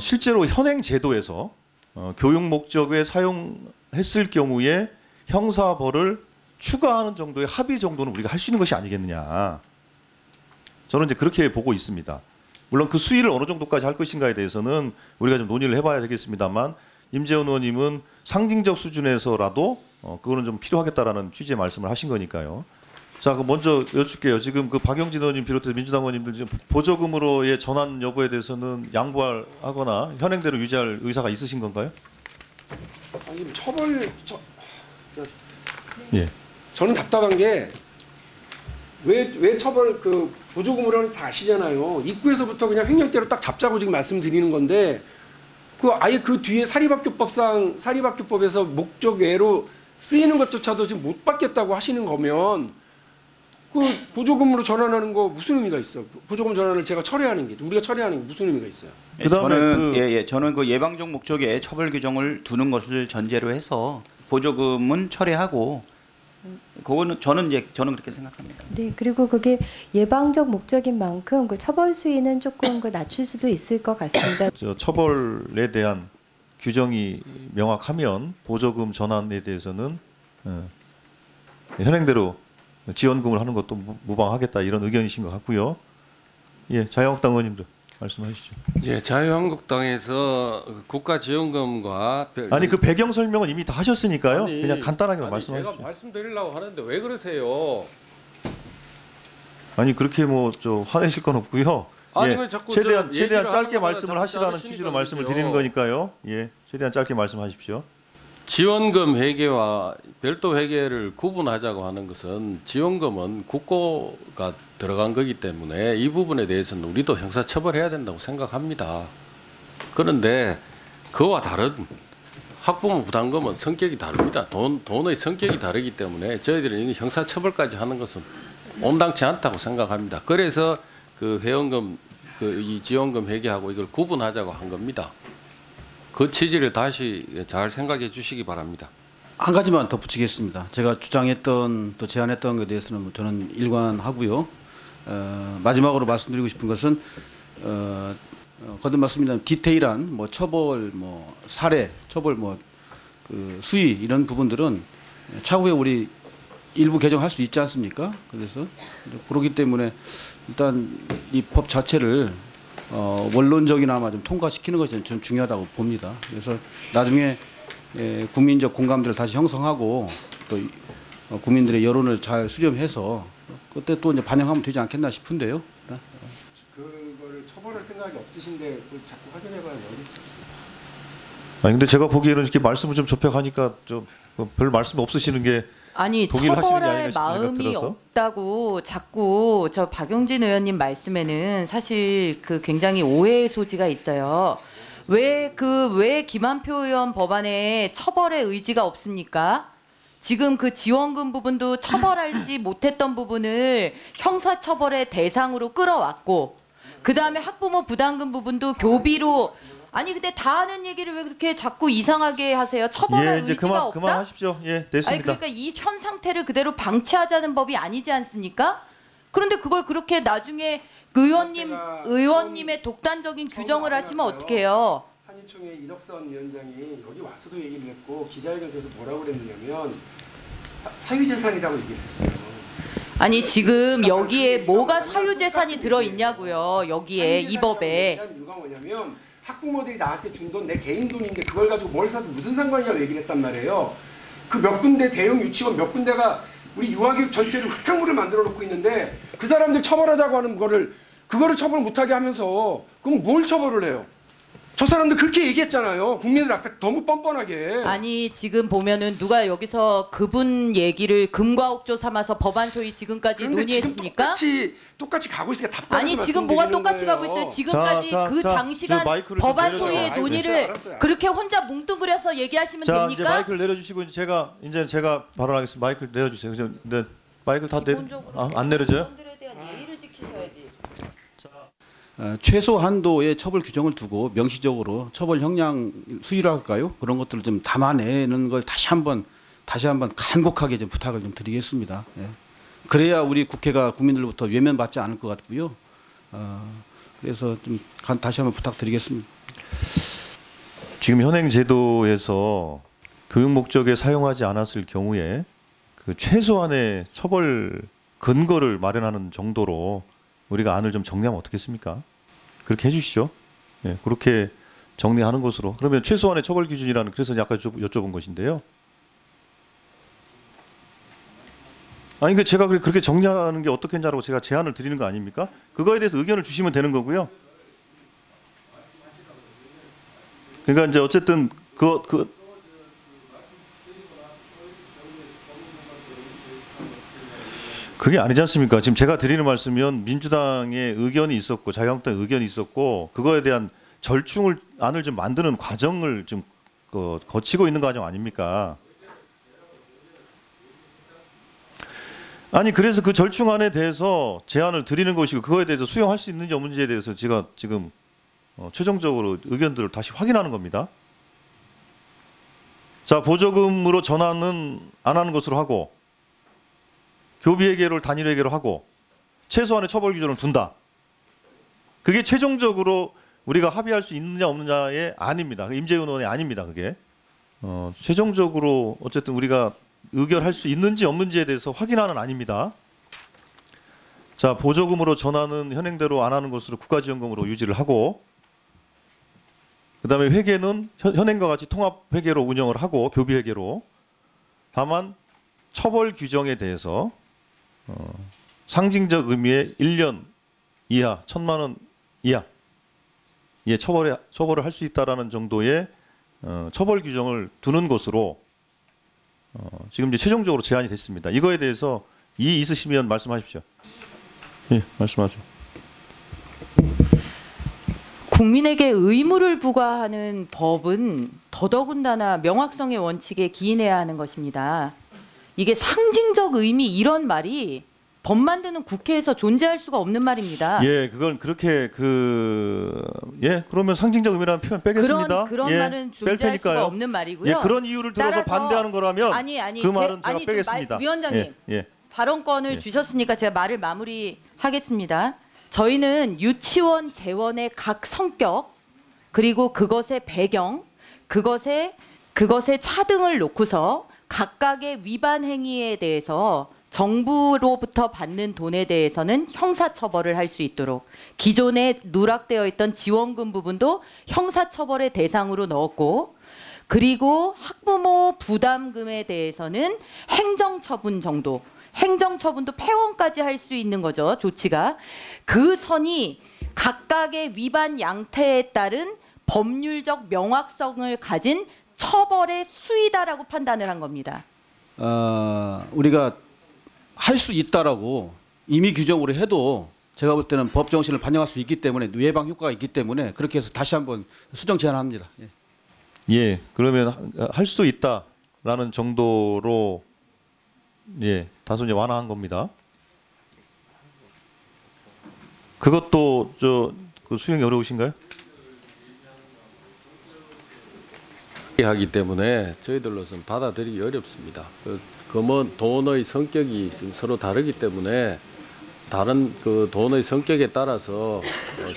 실제로 현행 제도에서 교육 목적에 사용했을 경우에 형사벌을 추가하는 정도의 합의 정도는 우리가 할 수 있는 것이 아니겠느냐. 저는 이제 그렇게 보고 있습니다. 물론 그 수위를 어느 정도까지 할 것인가에 대해서는 우리가 좀 논의를 해봐야 되겠습니다만 임재원 의원님은 상징적 수준에서라도 그거는 좀 필요하겠다라는 취지의 말씀을 하신 거니까요. 자, 그럼 먼저 여쭙게요. 지금 그 박영진 의원님 비롯해서 민주당 의원님들 지금 보조금으로의 전환 여부에 대해서는 양보하거나 현행대로 유지할 의사가 있으신 건가요? 아니 예. 저는 답답한 게 왜 처벌 그 보조금으로 하는지 다 아시잖아요. 입구에서부터 그냥 횡령죄로 딱 잡자고 지금 말씀드리는 건데 그 아예 그 뒤에 사립학교법상 사립학교법에서 목적 외로 쓰이는 것조차도 지금 못 받겠다고 하시는 거면 그 보조금으로 전환하는 거 무슨 의미가 있어? 보조금 전환을 제가 철회하는 게 우리가 철회하는 게 무슨 의미가 있어요? 저는 그 예방적 목적에 처벌 규정을 두는 것을 전제로 해서 보조금은 철회하고 그거는 저는 그렇게 생각합니다. 네, 그리고 그게 예방적 목적인 만큼 그 처벌 수위는 조금 그 낮출 수도 있을 것 같습니다. 처벌에 대한 규정이 명확하면 보조금 전환에 대해서는 현행대로 지원금을 하는 것도 무방하겠다 이런 의견이신 것 같고요. 예, 자유한국당 의원님들 말씀하시죠. 예, 자유한국당에서 국가지원금과 아니 그 배경 설명은 이미 다 하셨으니까요. 그냥 간단하게 말씀하시죠. 제가 말씀드리려고 하는데 왜 그러세요? 아니 그렇게 뭐 저 화내실 건 없고요. 아니, 예, 왜 자꾸 최대한 얘기를 짧게 하는 말씀을 거마다 하시라는 자꾸 취지로 자르시니까 말씀을 그러죠. 드리는 거니까요. 예, 최대한 짧게 말씀하십시오. 지원금 회계와 별도 회계를 구분하자고 하는 것은 지원금은 국고가 들어간 거기 때문에 이 부분에 대해서는 우리도 형사처벌해야 된다고 생각합니다. 그런데 그와 다른 학부모 부담금은 성격이 다릅니다. 돈의 성격이 다르기 때문에 저희들은 이게 형사처벌까지 하는 것은 온당치 않다고 생각합니다. 그래서 그 회원금, 이 지원금 회계하고 이걸 구분하자고 한 겁니다. 그 취지를 다시 잘 생각해 주시기 바랍니다. 한 가지만 덧붙이겠습니다. 제가 주장했던 또 제안했던 것에 대해서는 저는 일관하고요. 마지막으로 말씀드리고 싶은 것은 거듭 말씀드리면 디테일한 뭐 처벌, 뭐 사례, 처벌 뭐 그 수위 이런 부분들은 차후에 우리 일부 개정할 수 있지 않습니까? 그래서 그렇기 때문에 일단 이 법 자체를 원론적이나마 좀 통과시키는 것이 좀 중요하다고 봅니다. 그래서 나중에 국민적 공감대를 다시 형성하고 또 국민들의 여론을 잘 수렴해서 그때 또 이제 반영하면 되지 않겠나 싶은데요. 그거를 처벌할 생각이 없으신데 그걸 자꾸 확인해봐야 어디 있어요? 아니 근데 제가 보기에는 이렇게 말씀을 좀 접해가니까 좀 별 말씀 없으시는 게 아니 독일 하시는 게 처벌할 아닌가 싶은 마음이 생각 들어서. 없다고 자꾸 저 박용진 의원님 말씀에는 사실 그 굉장히 오해의 소지가 있어요. 왜 김한표 의원 법안에 처벌의 의지가 없습니까? 지금 그 지원금 부분도 처벌하지 못했던 부분을 형사처벌의 대상으로 끌어왔고 그 다음에 학부모 부담금 부분도 교비로 아니 근데 다 하는 얘기를 왜 그렇게 자꾸 이상하게 하세요? 처벌할 예, 이제 의지가 없다? 그만하십시오. 예, 됐습니다. 아니 그러니까 이 현 상태를 그대로 방치하자는 법이 아니지 않습니까? 그런데 그걸 그렇게 나중에 의원님의 독단적인 규정을 하시면 어떡해요? 한일총회 이덕선 위원장이 여기 와서도 얘기를 했고 기자회견에서 뭐라고 그랬냐면 사유재산이라고 얘기를 했어요. 아니 지금 여기에 뭐가 사유재산이 들어있냐고요. 여기에 이 법에. 이유가 뭐냐면 학부모들이 나한테 준 돈 내 개인 돈인데 그걸 가지고 뭘 사도 무슨 상관이냐고 얘기를 했단 말이에요. 그 몇 군데 대형 유치원 몇 군데가 우리 유아교육 전체를 흙탕물을 만들어 놓고 있는데 그 사람들 처벌하자고 하는 그거를 처벌 못하게 하면서 그럼 뭘 처벌을 해요? 저 사람들 그렇게 얘기했잖아요. 국민들 앞에 너무 뻔뻔하게. 아니 지금 보면은 누가 여기서 그분 얘기를 금과옥조 삼아서 법안 소위 지금까지 논의했습니까? 지금 똑같이 가고 있으니까 답답해서 아니 지금 뭐가 똑같이 거예요. 가고 있어요? 지금까지 그 장시간 법안 소위의 논의를 알았어요. 그렇게 혼자 뭉뚱그려서 얘기하시면 자, 됩니까? 이제 마이크를 내려주시고 이제 제가 발언하겠습니다. 마이크를 내려주세요. 근데 마이크를 다 안 내려져요? 사람들에 대한 예의를 지키셔야지. 최소 한도의 처벌 규정을 두고 명시적으로 처벌 형량 수위라 할까요? 그런 것들을 좀 담아내는 걸 다시 한번 간곡하게 좀 부탁을 좀 드리겠습니다. 예. 그래야 우리 국회가 국민들로부터 외면받지 않을 것 같고요. 그래서 좀 다시 한번 부탁드리겠습니다. 지금 현행 제도에서 교육 목적에 사용하지 않았을 경우에 그 최소한의 처벌 근거를 마련하는 정도로 우리가 안을 좀 정리하면 어떻겠습니까? 그렇게 해주시죠. 예, 그렇게 정리하는 것으로. 그러면 최소한의 처벌 기준이라는, 그래서 아까 여쭤본 것인데요. 아니, 그 제가 그렇게 정리하는 게 어떻겠냐고 제가 제안을 드리는 거 아닙니까? 그거에 대해서 의견을 주시면 되는 거고요. 그러니까 이제 어쨌든 그게 아니지 않습니까? 지금 제가 드리는 말씀은 민주당의 의견이 있었고 자유한국당의 의견이 있었고 그거에 대한 안을 좀 만드는 과정을 좀 거치고 있는 과정 아닙니까? 아니, 그래서 그 절충안에 대해서 제안을 드리는 것이고 그거에 대해서 수용할 수 있는지 없는지에 대해서 제가 지금 최종적으로 의견들을 다시 확인하는 겁니다. 자, 보조금으로 전환은 안 하는 것으로 하고 교비 회계를 단일 회계로 하고 최소한의 처벌 기준을 둔다. 그게 최종적으로 우리가 합의할 수 있느냐 없느냐의 아닙니다. 임재훈 의원의 아닙니다. 그게 최종적으로 어쨌든 우리가 의결할 수 있는지 없는지에 대해서 확인하는 아닙니다. 자, 보조금으로 전환은 현행대로 안 하는 것으로 국가지원금으로 유지를 하고, 그다음에 회계는 현행과 같이 통합 회계로 운영을 하고 교비 회계로. 다만 처벌 규정에 대해서 상징적 의미의 1년 이하, 1,000만 원 이하 예, 처벌을 할 수 있다라는 정도의 처벌 규정을 두는 것으로 지금 이제 최종적으로 제안이 됐습니다. 이거에 대해서 이의 있으시면 말씀하십시오. 예, 말씀하세요. 국민에게 의무를 부과하는 법은 더더군다나 명확성의 원칙에 기인해야 하는 것입니다. 이게 상징적 의미 이런 말이 법 만드는 국회에서 존재할 수가 없는 말입니다. 예, 그건 그렇게 그러면 상징적 의미라는 표현 빼겠습니다. 그런 예, 말은 존재할 수가 없는 말이고요. 예, 그런 이유를 들어서 따라서 반대하는 거라면 그 말은 제가 빼겠습니다. 위원장님, 예. 발언권을 주셨으니까 제가 말을 마무리하겠습니다. 저희는 유치원 재원의 각 성격 그리고 그것의 배경, 그것의 차등을 놓고서 각각의 위반 행위에 대해서 정부로부터 받는 돈에 대해서는 형사처벌을 할 수 있도록 기존에 누락되어 있던 지원금 부분도 형사처벌의 대상으로 넣었고, 그리고 학부모 부담금에 대해서는 행정처분 정도, 행정처분도 폐원까지 할 수 있는 거죠, 조치가. 그 선이 각각의 위반 양태에 따른 법률적 명확성을 가진 처벌의 수위다라고 판단을 한 겁니다. 우리가 할 수 있다라고 임의 규정으로 해도 제가 볼 때는 법 정신을 반영할 수 있기 때문에 예방 효과가 있기 때문에 그렇게 해서 다시 한번 수정 제안합니다. 예, 그러면 할 수 있다라는 정도로 다소 이제 완화한 겁니다. 그것도 그 수용이 어려우신가요? 하기 때문에 저희들로서는 받아들이기 어렵습니다. 금은 돈의 성격이 지금 서로 다르기 때문에 다른 그 돈의 성격에 따라서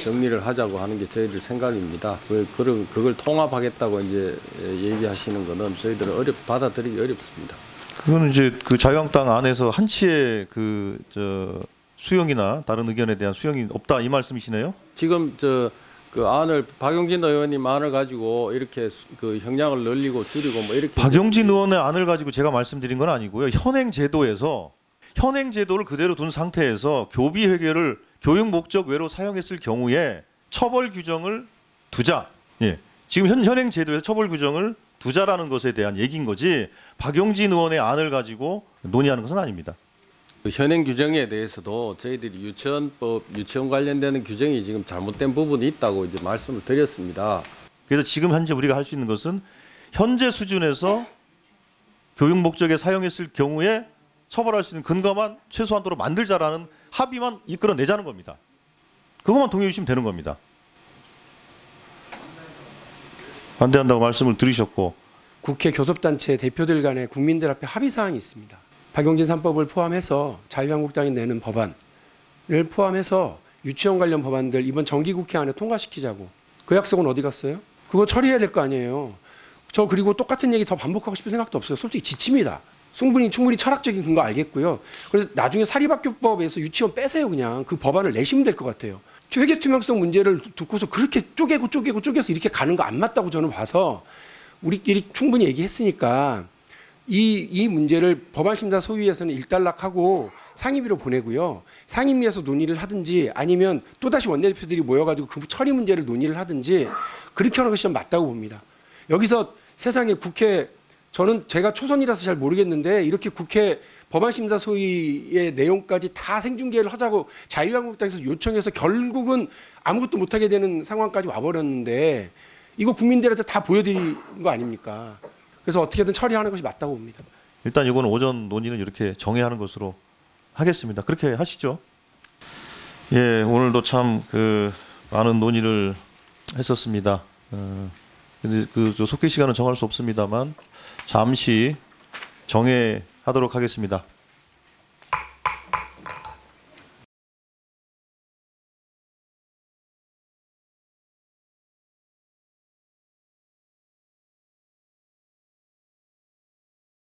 정리를 하자고 하는 게 저희들 생각입니다. 그걸 통합하겠다고 이제 얘기하시는 거는 저희들은 받아들이기 어렵습니다. 그거는 이제 그 자유한국당 안에서 한치의 수용이나 다른 의견에 대한 수용이 없다 이 말씀이시네요? 지금 그 안을 박용진 의원님 안을 가지고 이렇게 그 형량을 늘리고 줄이고 뭐 이렇게 박용진 의원의 안을 가지고 제가 말씀드린 건 아니고요. 현행 제도를 그대로 둔 상태에서 교비 회계를 교육 목적 외로 사용했을 경우에 처벌 규정을 두자. 예. 지금 현행 제도에서 처벌 규정을 두자라는 것에 대한 얘기인 거지 박용진 의원의 안을 가지고 논의하는 것은 아닙니다. 그 현행 규정에 대해서도 저희들이 유치원 관련되는 규정이 지금 잘못된 부분이 있다고 이제 말씀을 드렸습니다. 그래서 지금 현재 우리가 할 수 있는 것은 현재 수준에서 교육 목적에 사용했을 경우에 처벌할 수 있는 근거만 최소한도로 만들자라는 합의만 이끌어내자는 겁니다. 그것만 동의해 주시면 되는 겁니다. 반대한다고 말씀을 들으셨고, 국회 교섭단체 대표들 간에 국민들 앞에 합의사항이 있습니다. 박용진 3법을 포함해서 자유한국당이 내는 법안을 포함해서 유치원 관련 법안들 이번 정기국회 안에 통과시키자고. 그 약속은 어디 갔어요? 그거 처리해야 될 거 아니에요. 저 그리고 똑같은 얘기 더 반복하고 싶은 생각도 없어요. 솔직히 지칩니다. 충분히 철학적인 근거 알겠고요. 그래서 나중에 사립학교법에서 유치원 빼세요. 그냥 그 법안을 내시면 될 것 같아요. 회계 투명성 문제를 듣고서 그렇게 쪼개서 이렇게 가는 거 안 맞다고 저는 봐서 우리끼리 충분히 얘기했으니까 이 문제를 법안심사 소위에서는 일단락하고 상임위로 보내고요. 상임위에서 논의를 하든지 아니면 또다시 원내대표들이 모여가지고 그 처리 문제를 논의를 하든지 그렇게 하는 것이 좀 맞다고 봅니다. 여기서 세상에 국회 저는 제가 초선이라서 잘 모르겠는데 이렇게 국회 법안심사 소위의 내용까지 다 생중계를 하자고 자유한국당에서 요청해서 결국은 아무것도 못하게 되는 상황까지 와버렸는데 이거 국민들한테 다 보여드린 거 아닙니까? 그래서 어떻게든 처리하는 것이 맞다고 봅니다. 일단 이거는 오전 논의는 이렇게 정해하는 것으로 하겠습니다. 그렇게 하시죠. 예, 오늘도 참 그 많은 논의를 했었습니다. 근데 그 속회 시간은 정할 수 없습니다만 잠시 정회하도록 하겠습니다.